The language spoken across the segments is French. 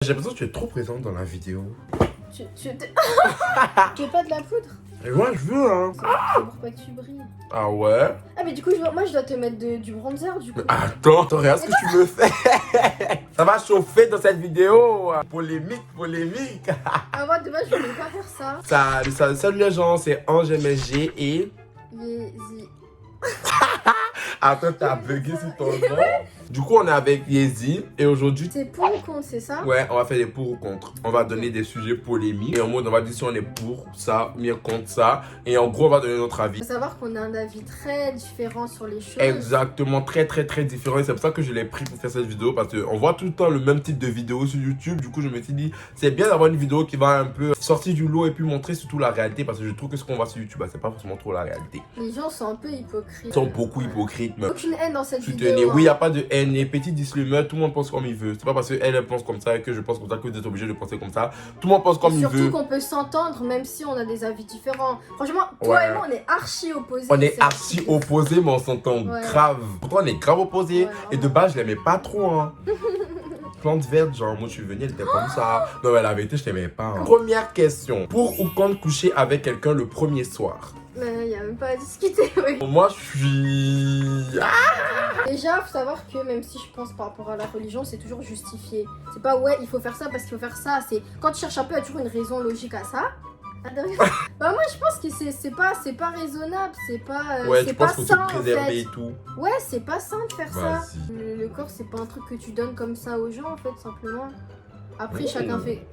J'ai l'impression que tu es trop présente dans la vidéo. Tu veux pas de la poudre? Et moi je veux hein. C'est pour pas que tu brilles. Ah ouais? Ah mais du coup moi je dois te mettre du bronzer du coup. Attends, regarde ce que tu me fais. Ça va chauffer dans cette vidéo. Polémique, polémique. Ah moi de base je voulais pas faire ça. Salut les gens, c'est Ange MSG et... Yezi. Attends, t'as bugué sur ton nom. Du coup, on est avec Yezi et aujourd'hui... C'est pour ou contre, c'est ça? Ouais, on va faire des pour ou contre. On va donner des sujets polémiques. Et en mode, on va dire si on est pour ça, bien contre ça. Et en gros, on va donner notre avis. Faut savoir qu'on a un avis très différent sur les choses. Exactement, très différent. Et c'est pour ça que je l'ai pris pour faire cette vidéo. Parce qu'on voit tout le temps le même type de vidéo sur YouTube. Du coup, je me suis dit, c'est bien d'avoir une vidéo qui va un peu sortir du lot et puis montrer surtout la réalité. Parce que je trouve que ce qu'on voit sur YouTube, c'est pas forcément trop la réalité. Les gens sont un peu hypocrites. Ils sont beaucoup hypocrites. Mais... Aucune haine dans cette soutenez. vidéo. Oui, il n'y a pas de haine. Et petit disclaimer, tout le monde pense comme il veut. C'est pas parce qu'elle pense comme ça que je pense comme ça que vous êtes obligé de penser comme ça. Tout le monde pense comme il veut. Surtout qu'on peut s'entendre même si on a des avis différents. Franchement, toi et moi, on est archi opposés. On est archi opposés, mais on s'entend grave. Pourtant, on est grave opposés. Ouais, et de base, je l'aimais pas trop. Hein. Plante verte, genre, moi, je suis venue, elle était comme ça. Non, mais la vérité, je t'aimais pas. Hein. Première question. Pour ou contre coucher avec quelqu'un le premier soir? Mais il n'y a même pas à discuter, oui. Moi, je suis... Déjà, faut savoir que même si je pense par rapport à la religion, c'est toujours justifié. C'est pas ouais, il faut faire ça parce qu'il faut faire ça. C'est quand tu cherches un peu, il y a toujours une raison logique à ça. Bah moi je pense que c'est pas raisonnable, c'est pas ouais, c'est tu pas penses qu'il faut sain te préserver en fait. et tout. Ouais, c'est pas sain de faire ça. Vas-y. Le corps c'est pas un truc que tu donnes comme ça aux gens en fait simplement. Après Oh. chacun fait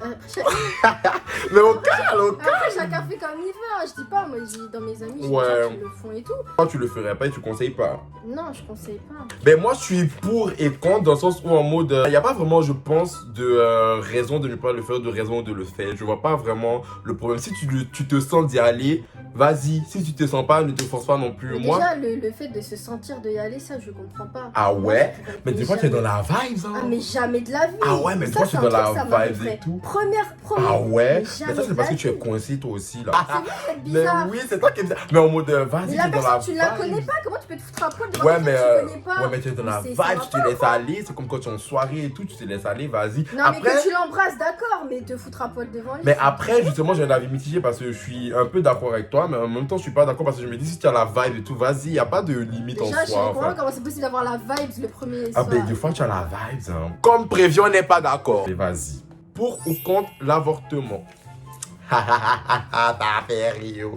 Mais au calme, Après chacun fait comme il veut, hein. Je dis pas, moi dans mes amis, j'ai des Ouais. gens qui le font et tout. Quand tu le ferais pas et tu conseilles pas. Non, je conseille pas. Ben moi je suis pour et contre dans le sens où en mode il n'y a pas vraiment je pense de raison de ne pas le faire, de raison de le faire. Je vois pas vraiment le problème. Si tu te sens d'y aller, vas-y. Si tu te sens pas, ne te force pas non plus. Mais Moi. déjà le fait de se sentir de y aller, ça je comprends pas. Ah ouais. Moi, je Mais des fois tu es dans jamais- la vibe hein. Ah mais jamais de la vie. Ah ouais, mais des Ça, fois tu c'est es un dans truc, la ça vibe m'arriverait. et tout. Première. Ah ouais. Mais Mais ça jamais c'est de parce que la tu es vie. coincé toi aussi là. C'est vrai, c'est Mais bizarre. oui, c'est toi qui es bizarre. Mais en mode vas-y, Mais tu la es dans la personne, tu la vibe. connais pas, comment tu peux te foutre à poil devant Ouais, quelqu'un mais, que tu connais pas? ouais, mais tu es dans la C'est- vibe, ça va tu te laisses aller. C'est comme quand tu es en soirée et tout, tu te laisses aller, vas-y. Non, mais que tu l'embrasses, d'accord, mais te foutre à poil devant lui. Mais après, justement, j'ai un avis mitigé parce que je suis un peu d'accord avec toi, mais en même temps, je suis pas d'accord parce que je me dis, si tu as la vibe et tout, vas-y, y a pas de limite déjà, en je sais soi. pas comment c'est possible d'avoir la vibe le premier Ah, soir. ben, des fois, tu as la vibe, hein. Comme prévu, on n'est pas d'accord. Mais vas-y. Pour ou contre l'avortement? T'as fait rire.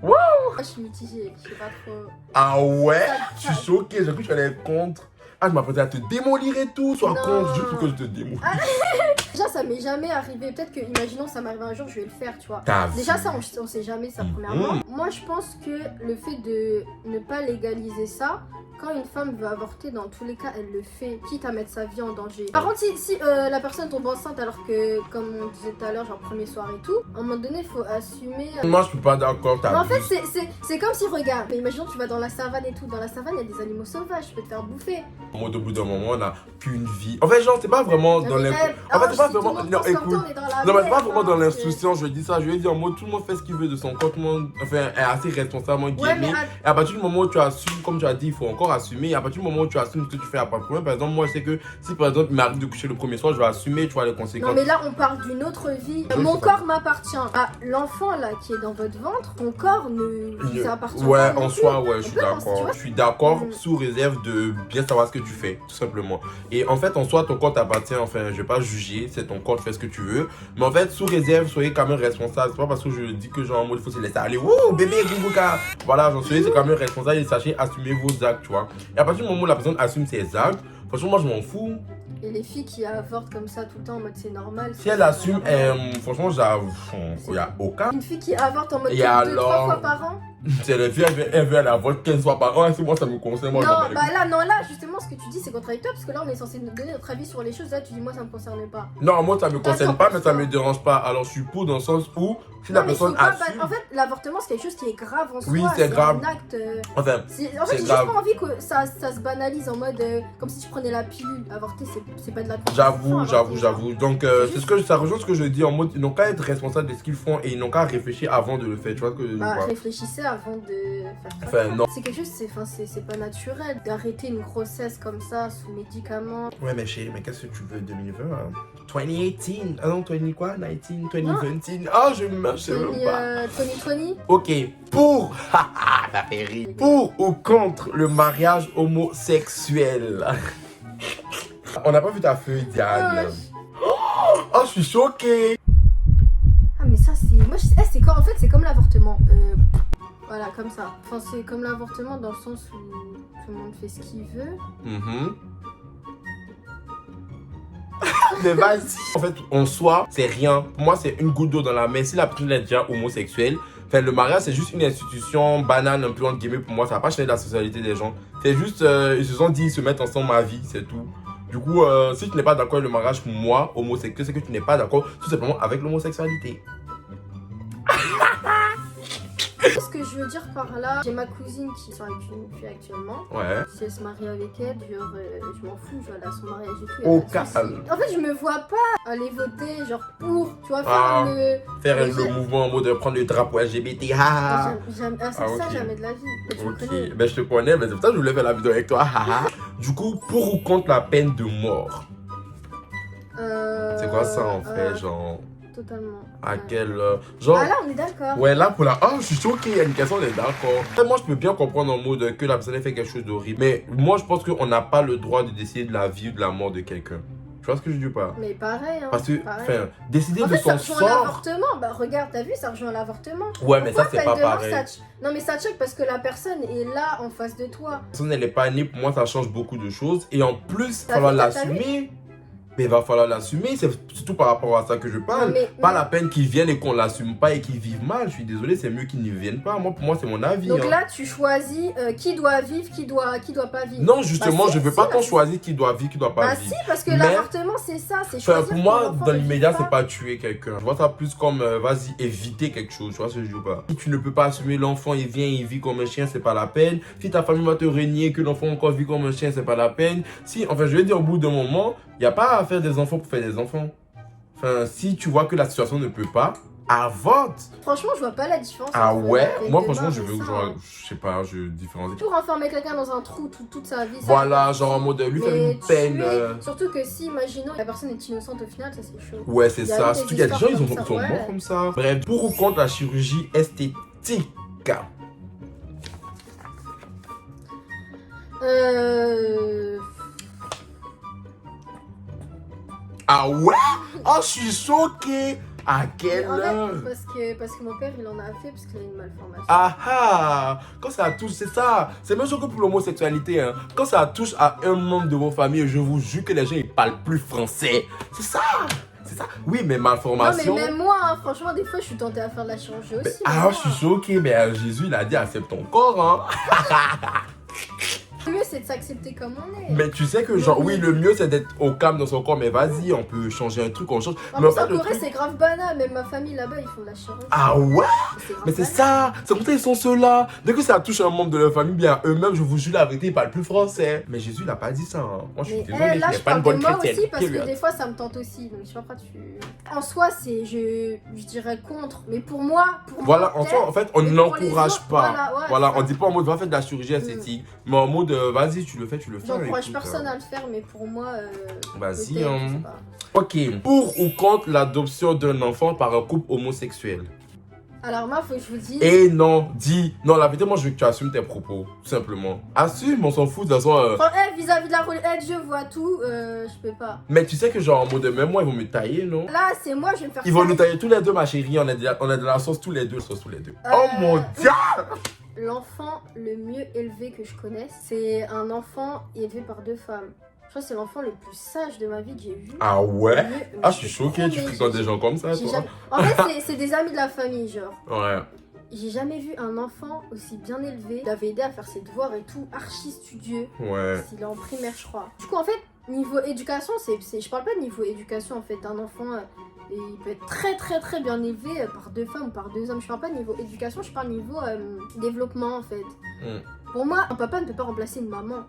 Moi, je suis mitigée, je sais pas trop. Ah ouais? Ça- Je suis choqué, j'ai cru que tu allais être contre. Ah, je m'apprêtais à te démolir et tout. Sois Non. contre, juste pour que je te démolie. Déjà, ça m'est jamais arrivé. Peut-être que, imaginons, ça m'arrive un jour, je vais le faire, tu vois. T'as Déjà, vu. ça, on sait jamais ça, premièrement. Moi, je pense que le fait de ne pas légaliser ça, quand une femme veut avorter, dans tous les cas, elle le fait, quitte à mettre sa vie en danger. Par contre, si la personne tombe enceinte alors que, comme on disait tout à l'heure, genre premier soir et tout, à un moment donné, il faut assumer. Moi, je suis pas d'accord, Mais t'as en fait, vu. c'est comme si, regarde, mais imaginons tu vas dans la savane et tout. Dans la savane, il y a des animaux sauvages, tu peux te faire bouffer. Au bout d'un moment, on a qu'une vie. En fait, genre, c'est pas vraiment dans les. En fait, c'est pas vraiment. Non, écoute. Non, mais c'est pas vraiment dans l'insouciance, je dis ça. Je vais dire en mode tout le monde fait ce qu'il veut de son corps, tout le monde enfin, est assez responsablement Ouais, mais guéri. Et à partir du moment où tu assumes, comme tu as dit, il faut encore assumer. Et à partir du moment où tu assumes ce que tu fais, il n'y a pas de problème. Par exemple, moi, je sais que si par exemple, il m'arrive de coucher le premier soir, je vais assumer, tu vois, les conséquences. Non, mais là, on parle d'une autre vie. Je Mon sais corps m'appartient. Ah, l'enfant là qui est dans votre ventre, ton corps ne vous appartient Ouais, pas. en non soi, plus. ouais, je suis On peut penser, tu d'accord. vois. Je suis d'accord Mm. sous réserve de bien savoir ce que tu fais, tout simplement. Et en fait, en soi, ton corps t'appartient. Enfin, je vais pas juger, c'est ton corps, tu fais ce que tu veux. Mais en fait, sous réserve, soyez quand même responsable. C'est pas parce que je dis que genre en mode il faut se laisser aller. Wouh, bébé, gougouka. Voilà, j'en suis, c'est quand même responsable et sachez assumer vos actes, tu vois. Et à partir du moment où la personne assume ses actes, franchement, moi je m'en fous. Et les filles qui avortent comme ça tout le temps en mode c'est normal. Si elle assume, franchement, j'avoue, il n'y a aucun. Une fille qui avorte en mode Et 2-3 alors fois par an. C'est les filles, elle veut aller avoir 15 fois par an. C'est moi, ça me concerne. Moi, Non, j'en ai bah là, justement, ce que tu dis, c'est contradictoire parce que là, on est censé nous donner notre avis sur les choses. Là, tu dis, moi, ça me concerne pas. Non, moi ça me concerne D'accord, pas, mais ça me dérange pas. Alors je suis pour dans le sens où si Non, la mais personne faut pas assume. En fait, l'avortement, c'est quelque chose qui est grave en soi. Oui, c'est grave. Un acte. Enfin, En fait, c'est j'ai juste grave. pas envie que ça se banalise en mode comme si tu prenais la pilule. Avorter, c'est pas de la j'avoue. Donc c'est ce que ça rejoint ce que je dis en mode ils n'ont qu'à être responsables de ce qu'ils font et ils n'ont qu'à réfléchir avant de le faire. Tu vois ce que je Bah, vois. réfléchissez avant de faire ça. Enfin, non. C'est quelque chose, c'est pas naturel d'arrêter une grossesse comme ça sous médicaments. Ouais, mais chérie, mais qu'est-ce que tu veux 2020 hein? 2018. Ah non, 20 quoi? 19, 2020. Ah, je sais même pas. 2020. Ok, pour. Ça fait rire. Pour ou contre le mariage homosexuel? On n'a pas vu ta feuille, Diane. Oh, je suis choquée. Ah, mais ça, c'est. Moi, c'est comme... En fait, c'est comme l'avortement. Voilà, comme ça. Enfin, c'est comme l'avortement dans le sens où tout le monde fait ce qu'il veut. Mais vas-y. En fait, en soi, c'est rien. Pour moi, c'est une goutte d'eau dans la mer. Si la personne est déjà homosexuelle, enfin, le mariage, c'est juste une institution banale, un peu entre guillemets. Pour moi, ça n'a pas changé la socialité des gens. C'est juste, ils se sont dit, ils se mettent ensemble ma vie, c'est tout. Du coup, si tu n'es pas d'accord avec le mariage, pour moi, homosexuel, c'est que tu n'es pas d'accord tout simplement avec l'homosexualité. Ce que je veux dire par là, j'ai ma cousine qui sort avec une fille actuellement. Ouais. Si elle se marie avec elle, genre, je m'en fous, je vais aller à son mariage et tout. Au calme. En fait, je me vois pas aller voter, genre, pour, tu vois, faire le mouvement en mode de prendre le drapeau LGBT. Ah. Ça, jamais de la vie. Ok, ben je te connais, mais c'est pour ça que je voulais faire la vidéo avec toi. Du coup, pour ou contre la peine de mort? C'est quoi ça en fait, genre? Totalement. À quel genre? Ah là, on est d'accord. Ouais, là pour la. Oh, je suis choquée, il y a une question, on est d'accord. Moi, je peux bien comprendre en mode que la personne a fait quelque chose d'horrible. Mais moi, je pense qu'on n'a pas le droit de décider de la vie ou de la mort de quelqu'un. Tu vois ce que je dis pas? Mais pareil, hein. Parce que, pareil. décider en de fait, son ça rejoint sort. L'avortement. Bah, regarde, t'as vu, ça rejoint l'avortement. Ouais, mais ça, c'est pas pareil. Non, mais ça choque parce que la personne est là en face de toi. La personne, elle est pas née, pour moi, ça change beaucoup de choses. Et en plus, il va falloir l'assumer. Mais il va falloir l'assumer, c'est surtout par rapport à ça que je parle. Pas la peine qu'ils viennent et qu'on l'assume pas et qu'ils vivent mal. Je suis désolé, c'est mieux qu'ils n'y viennent pas. Moi, pour moi, c'est mon avis. Donc là, tu choisis qui doit vivre, qui doit pas vivre. Non, justement, je veux pas qu'on choisisse qui doit vivre, qui doit pas vivre. Si, parce que l'avortement, c'est ça, c'est choisir. Pour moi, dans l'immédiat, c'est pas tuer quelqu'un. Je vois ça plus comme, vas-y, éviter quelque chose. Tu vois ce que je veux pas. Si tu ne peux pas assumer l'enfant, il vient, il vit comme un chien, c'est pas la peine. Si ta famille va te régner, que l'enfant encore vit comme un chien, c'est pas la peine. Si, enfin, je vais dire au bout d'un moment, il n'y a pas à faire des enfants pour faire des enfants. Enfin, si tu vois que la situation ne peut pas, avorte. Franchement, je vois pas la différence. Ah ouais? Moi, franchement, je veux, genre, je sais pas, je différencie. Pour enfermer quelqu'un dans un trou toute sa vie. Voilà, genre en mode lui faire une peine. Surtout que si, imaginons, la personne est innocente au final, ça c'est chaud. Ouais, c'est ça. Surtout qu'il y a des gens, ils sont morts comme ça. Bref, pour ou contre la chirurgie esthétique? Ah ouais? Oh, je suis choquée! À quelle heure? Parce que mon père, il en a fait parce qu'il a une malformation. Ah ah! Quand ça touche, c'est ça! C'est même chose que pour l'homosexualité, hein. Quand ça touche à un membre de vos familles, je vous jure que les gens, ils parlent plus français. C'est ça! C'est ça? Oui, mais malformation. Non, mais même moi, hein, franchement, des fois, je suis tentée à faire de la chirurgie aussi. Ah, je suis choquée, mais Jésus, il a dit accepte ton corps, hein. Le mieux, c'est de s'accepter comme on est. Mais tu sais que, genre, oui, le mieux, c'est d'être au calme dans son corps, mais vas-y, on peut changer un truc, on change. En plus, en Corée, c'est grave banal, même ma famille là-bas, ils font de la chirurgie. Ah ouais? Mais c'est ça, c'est comme ça, ils sont ceux-là. Dès que ça touche un membre de leur famille, bien eux-mêmes, je vous jure la vérité, ils parlent plus français. Mais Jésus, il a pas dit ça, hein. Moi, je suis désolée, là, je n'ai pas une bonne chrétienne. aussi, parce que des fois, ça me tente aussi, donc je sais pas pourquoi tu... En soi, c'est, je dirais contre, mais pour moi, voilà, en soi, en fait, on n'encourage pas. Voilà, on dit pas en mode, va faire de la chirurgie esthétique, mais en mode, vas-y, tu le fais, tu le fais. J'encourage personne à le faire, mais pour moi, vas-y, hein. Ok, pour ou contre l'adoption d'un enfant par un couple homosexuel? Alors moi, faut que je vous dise... Et non, dis. Non, la vérité, moi, je veux que tu assumes tes propos, tout simplement. Assume, on s'en fout, de toute façon... vis-à-vis de la roulette, je vois tout, je peux pas. Mais tu sais que genre, en mode, même moi, ils vont me tailler, non? Là, c'est moi, je vais me faire... Ils vont nous tailler tous les deux, ma chérie, on est de la sauce tous les deux, Oh mon Dieu! L'enfant le mieux élevé que je connaisse, c'est un enfant élevé par 2 femmes. Je crois que c'est l'enfant le plus sage de ma vie que j'ai vu. Ah ouais? Ah, je suis choquée, tu fréquentes des gens comme ça, toi? En fait, c'est des amis de la famille, genre. Ouais. J'ai jamais vu un enfant aussi bien élevé. Il avait aidé à faire ses devoirs et tout, archi studieux. Ouais. Il est en primaire, je crois. Du coup, en fait, niveau éducation, je parle pas de niveau éducation, en fait, d'un enfant... Et il peut être très très très bien élevé par 2 femmes ou par 2 hommes. Je parle pas de niveau éducation, je parle niveau développement en fait. Pour moi, un papa ne peut pas remplacer une maman.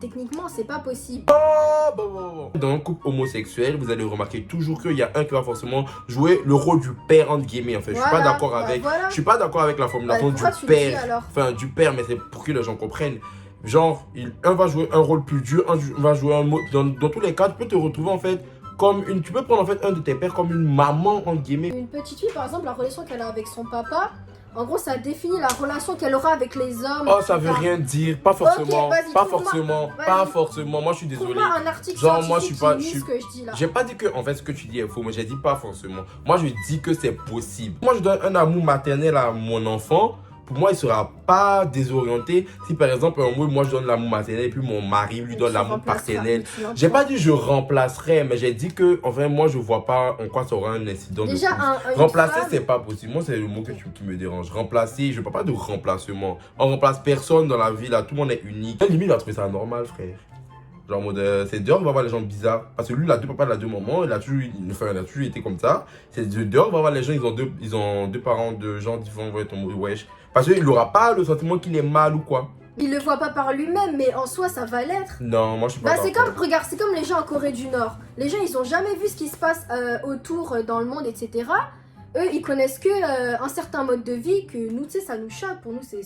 Techniquement, c'est pas possible. Dans un couple homosexuel, vous allez remarquer toujours qu'il y a un qui va forcément jouer le rôle du père entre guillemets. En fait, je suis pas d'accord avec. Je suis pas d'accord avec la formulation du père. Enfin, du père, mais c'est pour que les gens comprennent. Genre, un va jouer un rôle plus dur, un va jouer un mot. Dans tous les cas, tu peux te retrouver en fait comme une. Tu peux prendre en fait un de tes pères comme une maman, entre guillemets. Une petite fille, par exemple, la relation qu'elle a avec son papa, en gros, ça définit la relation qu'elle aura avec les hommes. Oh, ça veut rien dire. Pas forcément. Ok, vas-y, pas trouve-moi- forcément. vas-y. Pas forcément. Moi, je suis désolé. Trouve-moi un article Genre, moi, je suis scientifique pas. qui Je nie suis... ce que je dis là. J'ai pas dit que, en fait, ce que tu dis est faux, mais j'ai dit pas forcément. Moi, je dis que c'est possible. Moi, je donne un amour maternel à mon enfant. Pour moi, il sera pas désorienté si, par exemple, moi, je donne l'amour maternel et puis mon mari lui donne Tu l'amour remplaceras, paternel. tu l'entends. J'ai pas dit je remplacerai, mais j'ai dit que, enfin, moi, je vois pas en quoi ça aura un incident Déjà, de plus. une Remplacer, femme- c'est pas possible. Moi, c'est le mot qui me dérange. Remplacer, je parle pas de remplacement. On remplace personne dans la vie, là. Tout le monde est unique. Limite, il a trouvé ça normal, frère. Genre, en mode, c'est dehors, il va voir les gens bizarres. Parce que lui, il a deux papas, il a deux mamans. Il a toujours été comme ça. C'est dehors, il va voir les gens, ils ont deux parents de gens différents, vont être en mode, wesh. Parce qu'il n'aura pas le sentiment qu'il est mal ou quoi. Il le voit pas par lui-même, mais en soi, ça va l'être. Non, moi, je suis pas Bah, c'est d'accord. comme, regarde, c'est comme les gens en Corée du Nord. Les gens, ils ont jamais vu ce qui se passe autour dans le monde, etc. Eux, ils connaissent que un certain mode de vie que nous, tu sais, ça nous choque. Pour nous, c'est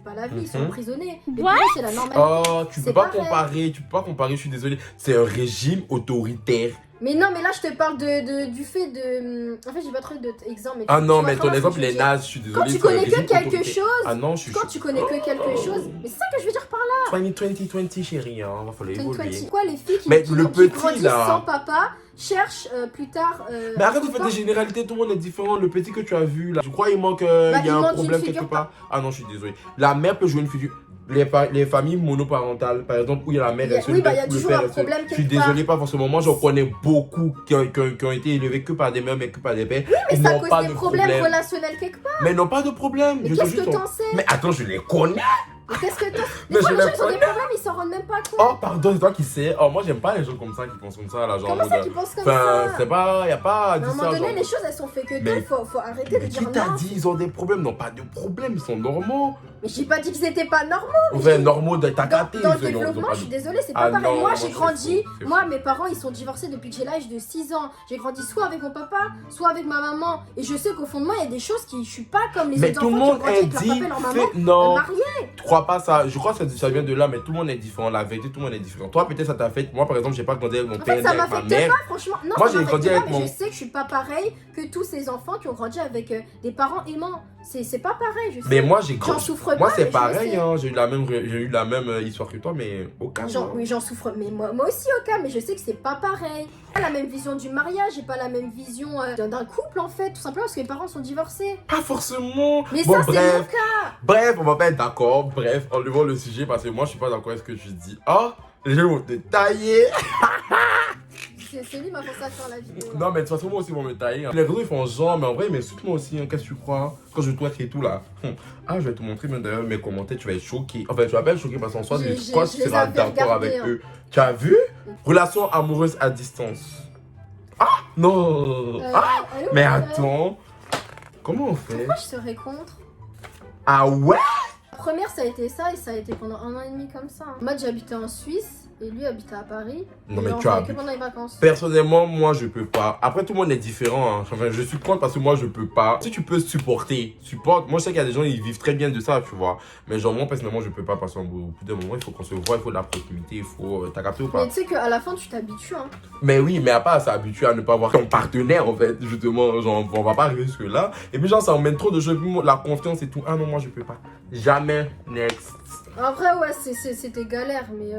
pas la vie, ils sont Mhm. emprisonnés. Et pour nous, c'est la normalité. Oh, tu peux C'est pas pareil. comparer, je suis désolé. C'est un régime autoritaire. Mais non, mais là, je te parle du fait de. En fait, j'ai pas trouvé d'exemple. Ah non, mais tu ton vois exemple, vraiment ce que il est je veux dire. naze, je suis désolé. Quand tu c'est un connais que régime quelque autoritaire. chose. Ah non, je suis Quand tu connais que quelque chose. Mais c'est ça que je veux dire par là. 2020, chérie, hein, va falloir évoluer. 2020. Quoi, les filles Mais qui le petit, grandissent là. sans papa cherchent plus tard. Mais arrête de un faire copain. des généralités, tout le monde est différent. Le petit que tu as vu là, je crois il manque, Bah, il y a il un manque problème une quelque figure part. Ah non, je suis désolé. La mère peut jouer une figure. Les familles monoparentales, par exemple, où il y a la mère Il y a- est seule, oui, bah, il y a le toujours père un est seul. problème Je suis quelque part. désolé, pas forcément. Moi, j'en connais beaucoup qui ont été élevés que par des mères, mais que par des pères. Mais Ils ça n'ont cause pas des de problèmes problème. relationnels quelque part. Mais ils n'ont pas de problème. Mais Je te qu'est-ce que jure, t'en sais? Mais attends, je les connais. Mais qu'est-ce que t'en Mais Des fois, je les gens, les ils ont des connais. problèmes, ils s'en rendent même pas compte. Oh, pardon, c'est toi qui sais. Oh, moi, j'aime pas les gens comme ça qui pensent comme ça, là. Genre, Comment en ça, mode, tu penses comme enfin, ça? c'est pas. Y a pas à Mais à dire un moment ça. donné, Genre. les choses, elles sont faites que Mais- d'elles. Faut arrêter de Mais dire qui t'a non. dit ils ont des problèmes? Non, pas de problème, ils sont normaux. Mais j'ai pas dit qu'ils étaient pas normaux. Enfin, normaux de ta Dans, caté. dans le ils ont développement, pas je de- suis désolée, c'est Ah pas pareil. non, Moi, moi, j'ai c'est grandi. faux, c'est Moi, mes parents, ils sont divorcés depuis que j'ai l'âge de 6 ans. J'ai grandi soit avec mon papa, soit avec ma maman. Et je sais qu'au fond de moi, il y a des choses qui. Je suis pas comme les Mais autres tout le enfants qui ont monde grandi est avec leur papa et leur maman non. mariés. Tu crois pas ça? Je crois que ça vient de là, mais tout le monde est différent. La vérité, tout le monde est différent. Toi, peut-être ça t'a fait. Moi, par exemple, j'ai pas grandi avec mon En père fait, ni ça avec ma m'affecte mère. pas, franchement. Non, Moi, ça j'ai m'affecte grandi pas, avec mais mon- je sais que je suis pas pareil que tous ces enfants qui ont grandi avec des parents aimants. C'est pas pareil, je sais. Mais moi, j'ai J'en grandi. souffre Moi, pas, c'est mais je pareil, sais. hein. J'ai eu la même histoire que toi, mais au cas où. Oui, j'en souffre, mais moi aussi au cas, mais je sais que c'est pas pareil. J'ai pas la même vision du mariage, j'ai pas la même vision d'un couple en fait, tout simplement parce que mes parents sont divorcés. Pas forcément. Mais Bon, ça, c'est mon bref. cas. Bref, on va pas être d'accord. Bref, enlevons le sujet parce que moi, je suis pas d'accord avec ce que tu dis. Oh, les gens vont te tailler. C'est lui m'a forcé à faire la vidéo. là. Non, mais de toute façon, moi aussi, ils vont me tailler. hein. Les réseaux, ils font genre, mais en vrai, ils m'insultent moi aussi. hein. Qu'est-ce que tu crois? Quand je twerk et tout là. Ah, je vais te montrer même d'ailleurs mes commentaires, tu vas être choqué. Enfin, tu vas pas être choqué parce qu'en soi, Je je crois que tu les seras avais d'accord regardés, avec hein. eux. Tu as vu? Relation amoureuse à distance. Ah, non. Ah, Elle est où, mais elle attends. Comment on fait? Pourquoi je serais contre? Ah ouais? La première, ça a été ça et ça a été pendant 1 an et demi comme ça. Moi, j'habitais en Suisse et lui habitait à Paris. Non, Et mais on tu as voyait que vu. pendant les vacances. Personnellement, moi, je peux pas. Après, tout le monde est différent. hein. Enfin, je suis contre parce que moi, je peux pas. Si tu peux supporter, supporte. Moi, je sais qu'il y a des gens, ils vivent très bien de ça, tu vois. Mais genre, moi, personnellement, je peux pas parce qu'au bout d'un moment, il faut qu'on se voit, il faut de la proximité, il faut. T'as capté ou pas? Mais tu sais qu'à la fin, tu t'habitues. Hein. Mais oui, mais à part s'habituer à ne pas voir ton partenaire, en fait, justement. Genre, on va pas arriver jusque-là. Et puis, genre, ça emmène trop de choses. Puis, la confiance et tout. Ah non, moi, je peux pas. Jamais. Next. En vrai, ouais, c'était galère, mais.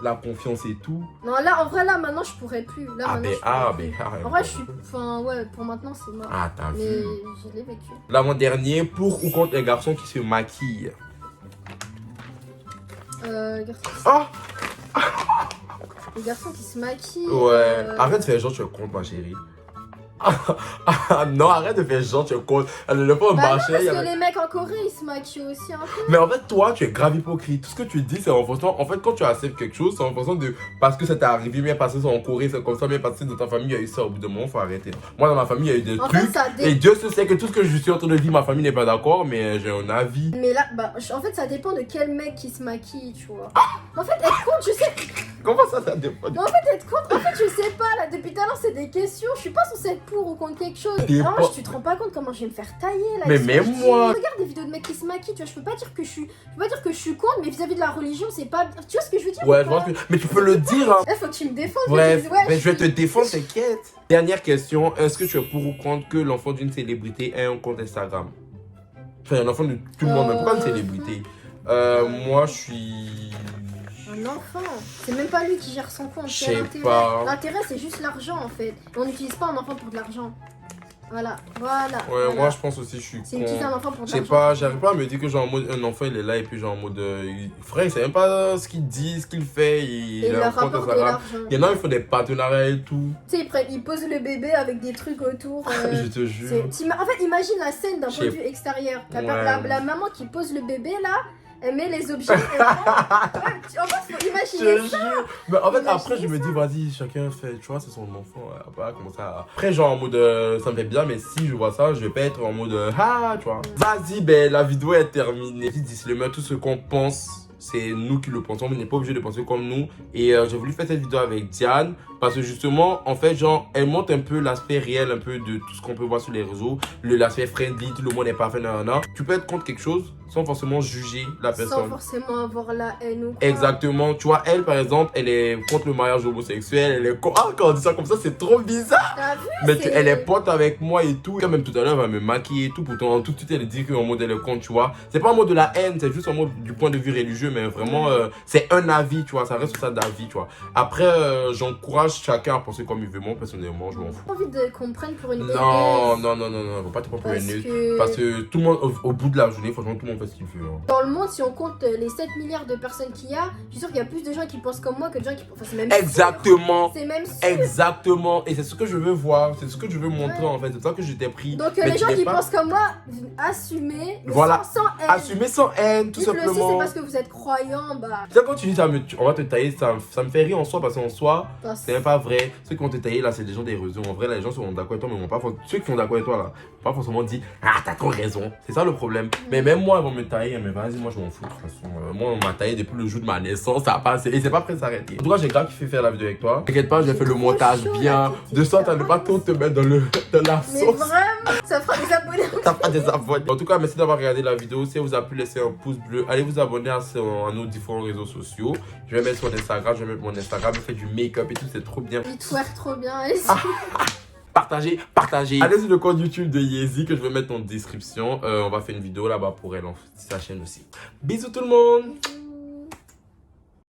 La confiance et tout. Non, là, en vrai, là, maintenant, je pourrais plus. Là, Ah, maintenant, ben, je pourrais ah, plus. ben, ah. En vrai, je suis. Enfin, ouais, pour maintenant, c'est mort. Ah, t'as Mais vu. je l'ai vécu. L'avant-dernier, pour ou contre les garçons qui se maquillent. Garçon, Ah, les garçons qui se maquillent. ouais. Arrête de faire genre tu es contre, ma chérie. Non, arrête de faire genre tu es contre. Elle ne pas Bah non, marcher. parce il y que avait- les mecs en Corée, ils se maquillent aussi un peu. Mais en fait, toi, tu es grave hypocrite. Tout ce que tu dis, c'est en fonction. En fait, quand tu acceptes quelque chose, c'est en fonction de. Parce que ça t'est arrivé, bien passé ça en Corée, c'est comme ça, bien passé dans ta famille, il y a eu ça. Au bout d'un moment, faut arrêter. Moi, dans ma famille, il y a eu des En fait, trucs. ça Et Dieu se sait que tout ce que je suis en train de vivre, ma famille n'est pas d'accord, mais j'ai un avis. Mais là, bah, en fait, ça dépend de quel mec qui se maquille, tu vois. En fait, être contre, je sais. Comment ça dépend? Mais en fait, être contre, en fait, je sais pas, là, depuis tout à l'heure, c'est des questions. Je suis pas censée être pour ou contre quelque chose. Dépend. Non, tu te rends pas compte comment je vais me faire tailler, là. Mais avec ce que même je dis. moi. Regarde des vidéos de mecs qui se maquillent, tu vois, je peux pas dire que je suis contre, mais vis-à-vis de la religion, c'est pas. Tu vois ce que je veux dire? Ouais, ou je pas vois que... Mais tu peux le dire, hein. Faut que tu me défendes. Bref, je dis, ouais, mais je vais te défendre, t'inquiète. Dernière question, est-ce que tu es pour ou contre que l'enfant d'une célébrité ait un compte Instagram? Enfin, un enfant de tout le monde, mais pourquoi une célébrité? Moi, je suis... Un enfant, c'est même pas lui qui gère son compte. Je C'est sais l'intérêt. pas. L'intérêt, c'est juste l'argent en fait. On n'utilise pas un enfant pour de l'argent. Voilà. Ouais, voilà. moi je pense aussi, je suis C'est utiliser un con. enfant pour de Je sais l'argent. pas, j'arrive pas à me dire que genre en mode un enfant il est là et puis genre en mode frère, il sait même pas ce qu'il dit, ce qu'il fait, Et il leur a un compte rapporte de Instagram. l'argent. Il y en a, il faut des partenariats et tout. Tu sais, ils posent le bébé avec des trucs autour. Je te jure. En fait, imagine la scène d'un Je point de sais- vue extérieur. Ouais. La maman qui pose le bébé là, elle met les objets. En fait, faut Je imaginer te ça. jure. Mais en fait, après, je Imaginez me dis, vas-y, chacun fait, tu vois, c'est son enfant. Pas comment ça. Après, genre en mode, ça me fait bien, mais si je vois ça, je vais pas être en mode, ah, tu vois. Vas-y, ben, la vidéo est terminée. Disclaimer, tout ce qu'on pense, c'est nous qui le pensons. On n'est pas obligé de penser comme nous. Et j'ai voulu faire cette vidéo avec Diane. Parce que justement, en fait, genre, elle montre un peu l'aspect réel, un peu de tout ce qu'on peut voir sur les réseaux. L'aspect friendly, tout le monde est parfait, nanana. Tu peux être contre quelque chose sans forcément juger la Sans personne. forcément avoir la haine ou quoi. Exactement. Tu vois, elle, par exemple, elle est contre le mariage homosexuel. Elle est Ah, quand on dit ça comme ça, c'est trop bizarre. T'as vu? Mais elle est pote avec moi et tout. Quand même, tout à l'heure, elle va me maquiller et tout. Pourtant, tout de suite, elle dit qu'en mode elle est contre, tu vois. C'est pas en mode de la haine, c'est juste en mode du point de vue religieux. Mais vraiment, c'est un avis, tu vois. Ça reste ça d'avis, tu vois. Après, j'encourage chacun à penser comme il veut. Moi, personnellement, je m'en fous. J'ai envie de qu'on prenne pour une Non, haineuse. non. Faut pas te prendre pour une Parce news. que Parce que tout le monde, au bout de la journée, franchement, tout le monde fait ce qu'il veut. Hein. dans le monde, si on compte les 7 milliards de personnes qu'il y a, je suis sûre qu'il y a plus de gens qui pensent comme moi que de gens qui pensent. Enfin, c'est même sûr. Exactement. C'est même sûr. Exactement. Et c'est ce que je veux voir. C'est ce que je veux montrer en fait. C'est pour ça que je t'ai pris. Donc Mais les tu gens n'es qui pas- pensent comme moi, assumez. Mais Voilà. Sans haine. Assumer sans haine, tout Dites-le aussi, c'est simplement. parce que vous êtes croyants, bah. Tu sais, quand tu dis on va te tailler, ça me fait rire en soi parce qu'en soi, c'est même pas vrai. Ceux qui vont te tailler là, c'est des gens des réseaux. En vrai, là, les gens sont d'accord avec toi, mais ceux qui sont d'accord avec toi là, vont pas forcément dire ah, t'as trop raison. C'est ça le problème. Mais même moi, ils vont me tailler. Mais vas-y, moi, je m'en fous de toute façon. Moi, on m'a taillé depuis le jour de ma naissance. Ça a passé et c'est pas prêt de s'arrêter. En tout cas, j'ai grave kiffé faire la vidéo avec toi. T'inquiète pas, j'ai fait le trop montage chaud, bien. là, De sorte à ne pas trop te mettre dans la Mais sauce. vraiment, ça fera des abonnés. T'as pas des abonnés. En tout cas, merci d'avoir regardé la vidéo. Si elle vous a plu, laissez un pouce bleu. Allez vous abonner à nos différents réseaux sociaux. Je vais mettre son Instagram, je vais mettre mon Instagram. Je fais du make-up et tout, c'est trop bien. Il twerk trop bien. Allez, Partagez. Allez sur le compte YouTube de Yeezy que je vais mettre en description. On va faire une vidéo là-bas pour elle, sa chaîne aussi. Bisous tout le monde.